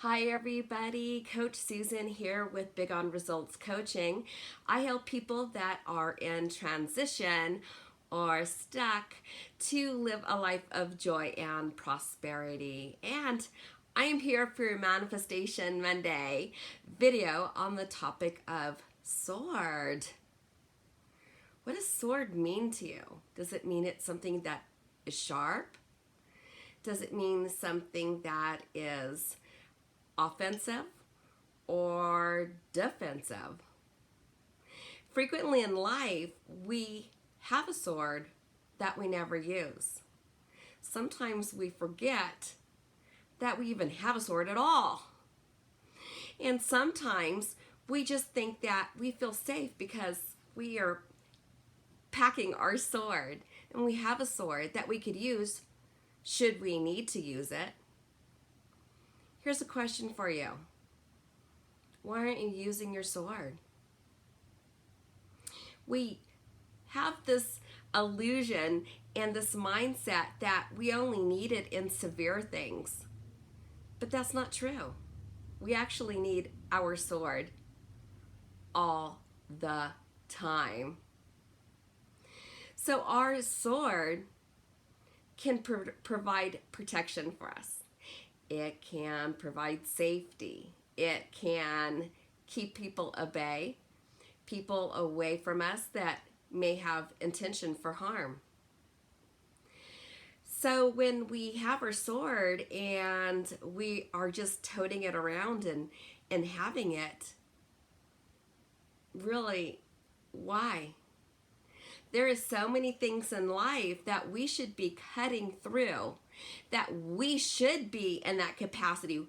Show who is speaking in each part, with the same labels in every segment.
Speaker 1: Hi everybody, Coach Susan here with Big on Results Coaching. I help people that are in transition or stuck to live a life of joy and prosperity. And I am here for your Manifestation Monday video on the topic of sword. What does sword mean to you? Does it mean it's something that is sharp? Does it mean something that is offensive or defensive? Frequently in life, we have a sword that we never use. Sometimes we forget that we even have a sword at all. And sometimes we just think that we feel safe because we are packing our sword and we have a sword that we could use should we need to use it. Here's a question for you. Why aren't you using your sword? We have this illusion and this mindset that we only need it in severe things. But that's not true. We actually need our sword all the time. So our sword can provide protection for us. It can provide safety. It can keep people at bay, people away from us that may have intention for harm. So when we have our sword and we are just toting it around and having it, really, why? There is so many things in life that we should be cutting through, that we should be in that capacity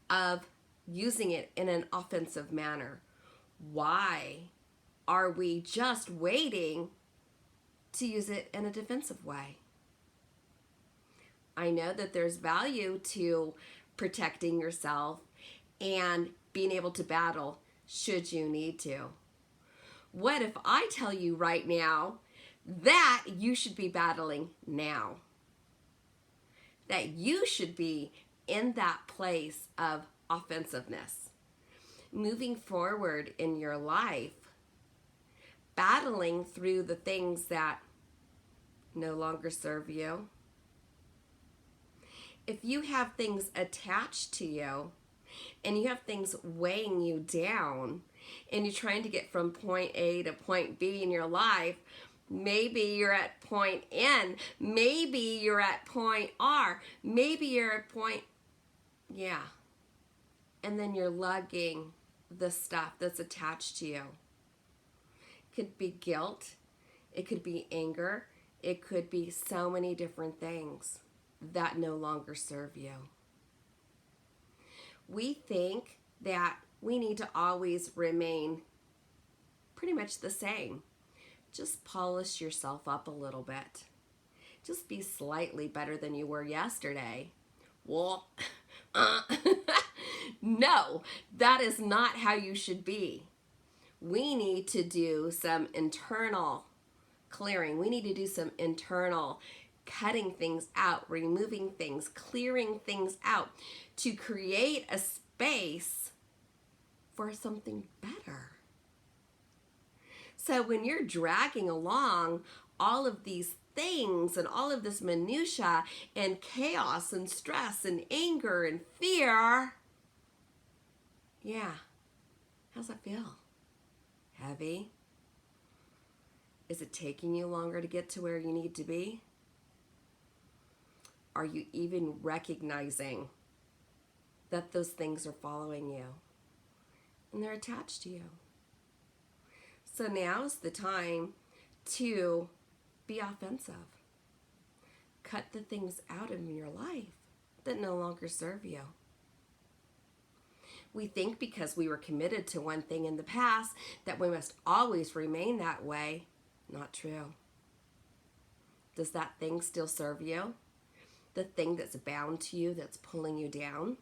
Speaker 1: of using it in an offensive manner. Why are we just waiting to use it in a defensive way? I know that there's value to protecting yourself and being able to battle should you need to. What if I tell you right now that you should be battling now? That you should be in that place of offensiveness, moving forward in your life, battling through the things that no longer serve you. If you have things attached to you and you have things weighing you down and you're trying to get from point A to point B in your life, maybe you're at point N, maybe you're at point R, maybe you're at point, and then you're lugging the stuff that's attached to you. It could be guilt, it could be anger, it could be so many different things that no longer serve you. We think that we need to always remain pretty much the same. Just polish yourself up a little bit. Just be slightly better than you were yesterday. Well, no, that is not how you should be. We need to do some internal clearing. We need to do some internal cutting things out, removing things, clearing things out to create a space for something better. So when you're dragging along all of these things and all of this minutia and chaos and stress and anger and fear, how's that feel? Heavy? Is it taking you longer to get to where you need to be? Are you even recognizing that those things are following you and they're attached to you? So now's the time to be offensive. Cut the things out of your life that no longer serve you. We think because we were committed to one thing in the past that we must always remain that way. Not true. Does that thing still serve you? The thing that's bound to you, that's pulling you down?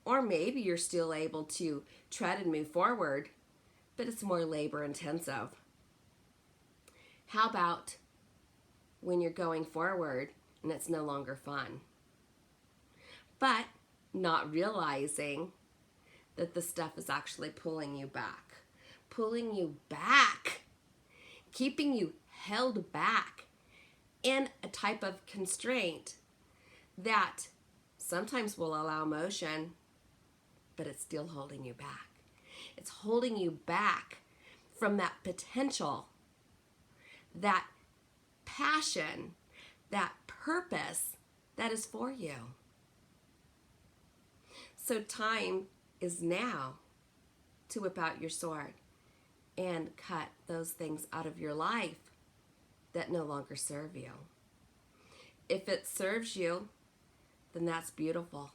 Speaker 1: Or maybe you're still able to tread and move forward, but it's more labor intensive. How about when you're going forward and it's no longer fun? But not realizing that the stuff is actually pulling you back, keeping you held back in a type of constraint that sometimes will allow motion, but it's still holding you back. It's holding you back from that potential, that passion, that purpose that is for you. So time is now to whip out your sword and cut those things out of your life that no longer serve you. If it serves you, then that's beautiful.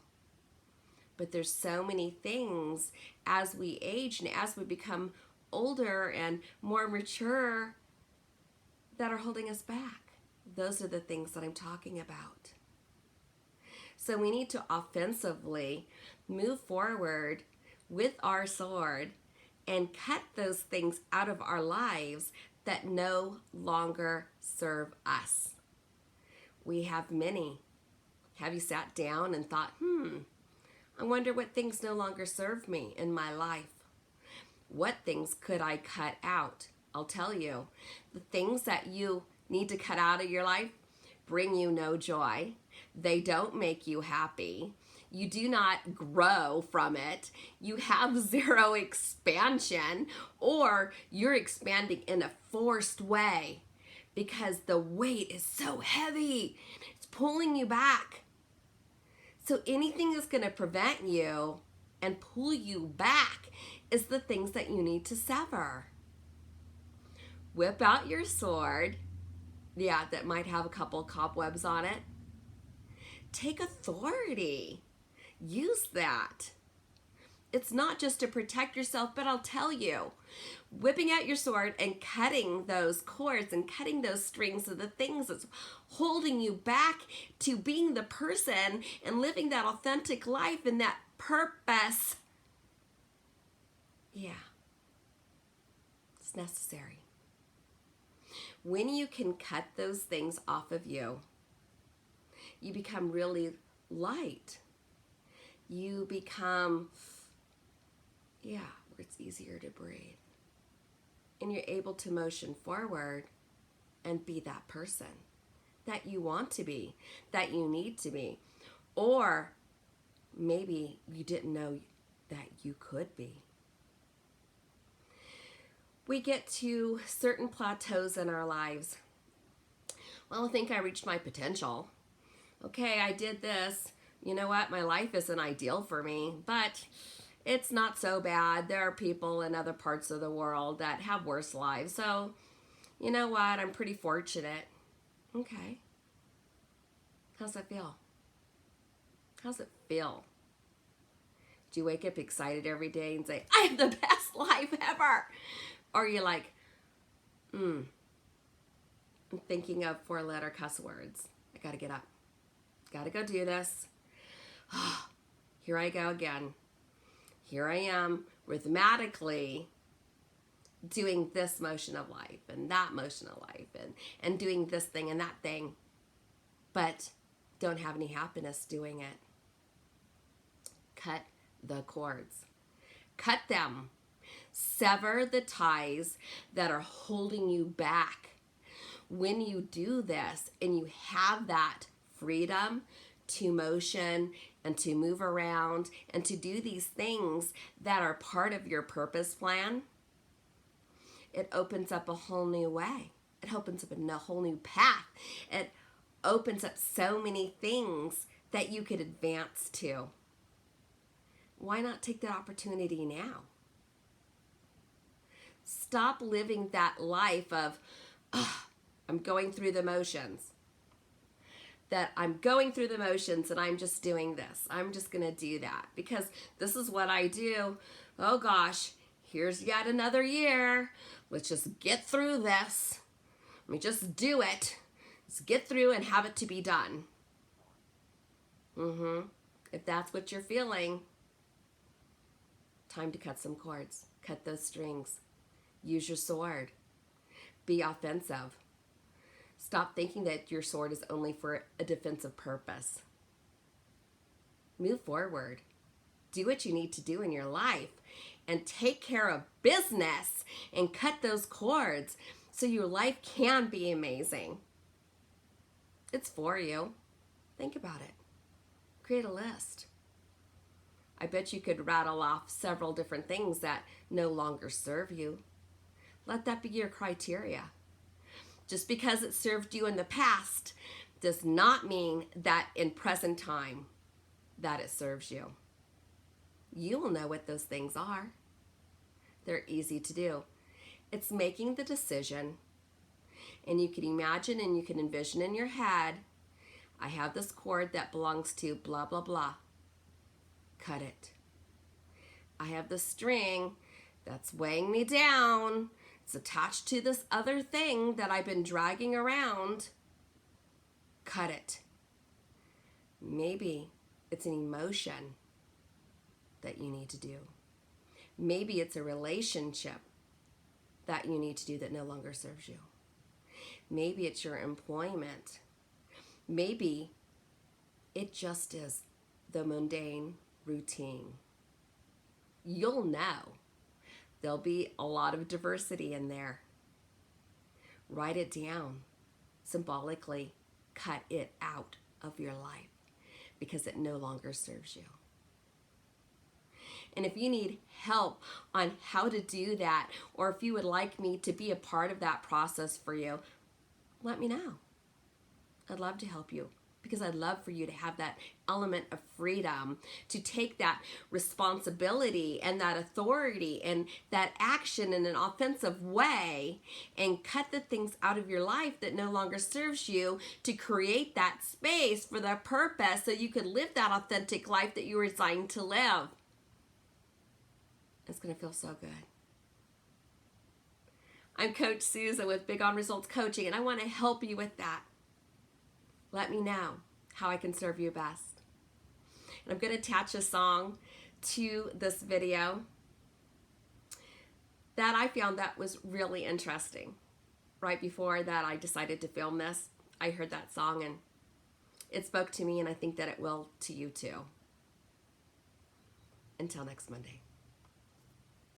Speaker 1: But there's so many things as we age and as we become older and more mature that are holding us back. Those are the things that I'm talking about. So we need to offensively move forward with our sword and cut those things out of our lives that no longer serve us. We have many. Have you sat down and thought, I wonder what things no longer serve me in my life? What things could I cut out? I'll tell you, the things that you need to cut out of your life bring you no joy. They don't make you happy. You do not grow from it. You have zero expansion, or you're expanding in a forced way because the weight is so heavy. It's pulling you back. So anything that's going to prevent you and pull you back is the things that you need to sever. Whip out your sword. Yeah, that might have a couple cobwebs on it. Take authority. Use that. It's not just to protect yourself, but I'll tell you, whipping out your sword and cutting those cords and cutting those strings of the things that's holding you back to being the person and living that authentic life and that purpose. Yeah, it's necessary. When you can cut those things off of you, you become really light. You become, where it's easier to breathe. And you're able to motion forward and be that person that you want to be, that you need to be. Or maybe you didn't know that you could be. We get to certain plateaus in our lives. Well, I think I reached my potential. Okay, I did this. You know what? My life isn't ideal for me, but it's not so bad. There are people in other parts of the world that have worse lives. So, you know what? I'm pretty fortunate. Okay. How's that feel? How's it feel? Do you wake up excited every day and say, I have the best life ever? Or are you like, I'm thinking of 4-letter cuss words. I gotta get up. Gotta go do this. Here I go again. Here I am rhythmically doing this motion of life and that motion of life and doing this thing and that thing, but don't have any happiness doing it. Cut the cords. Cut them. Sever the ties that are holding you back. When you do this and you have that freedom to motion and to move around and to do these things that are part of your purpose plan, it opens up a whole new way. It opens up a whole new path. It opens up so many things that you could advance to. Why not take that opportunity now? Stop living that life of, I'm going through the motions. That I'm going through the motions and I'm just doing this. I'm just going to do that because this is what I do. Oh gosh, here's yet another year. Let's just get through this. Let me just do it. Let's get through and have it to be done. If that's what you're feeling, time to cut some cords. Cut those strings. Use your sword. Be offensive. Stop thinking that your sword is only for a defensive purpose. Move forward. Do what you need to do in your life and take care of business and cut those cords so your life can be amazing. It's for you. Think about it. Create a list. I bet you could rattle off several different things that no longer serve you. Let that be your criteria. Just because it served you in the past does not mean that in present time that it serves you. You will know what those things are. They're easy to do. It's making the decision, and you can imagine and you can envision in your head, I have this cord that belongs to blah, blah, blah. Cut it. I have the string that's weighing me down. It's attached to this other thing that I've been dragging around. Cut it. Maybe it's an emotion that you need to do. Maybe it's a relationship that you need to do that no longer serves you. Maybe it's your employment. Maybe it just is the mundane routine. You'll know. There'll be a lot of diversity in there. Write it down. Symbolically, cut it out of your life because it no longer serves you. And if you need help on how to do that, or if you would like me to be a part of that process for you, let me know. I'd love to help you because I'd love for you to have that element of freedom, to take that responsibility and that authority and that action in an offensive way and cut the things out of your life that no longer serves you, to create that space for the purpose so you could live that authentic life that you were designed to live. It's going to feel so good. I'm Coach Susan with Big On Results Coaching, and I want to help you with that. Let me know how I can serve you best. And I'm going to attach a song to this video that I found that was really interesting. Right before that I decided to film this, I heard that song and it spoke to me, and I think that it will to you too. Until next Monday.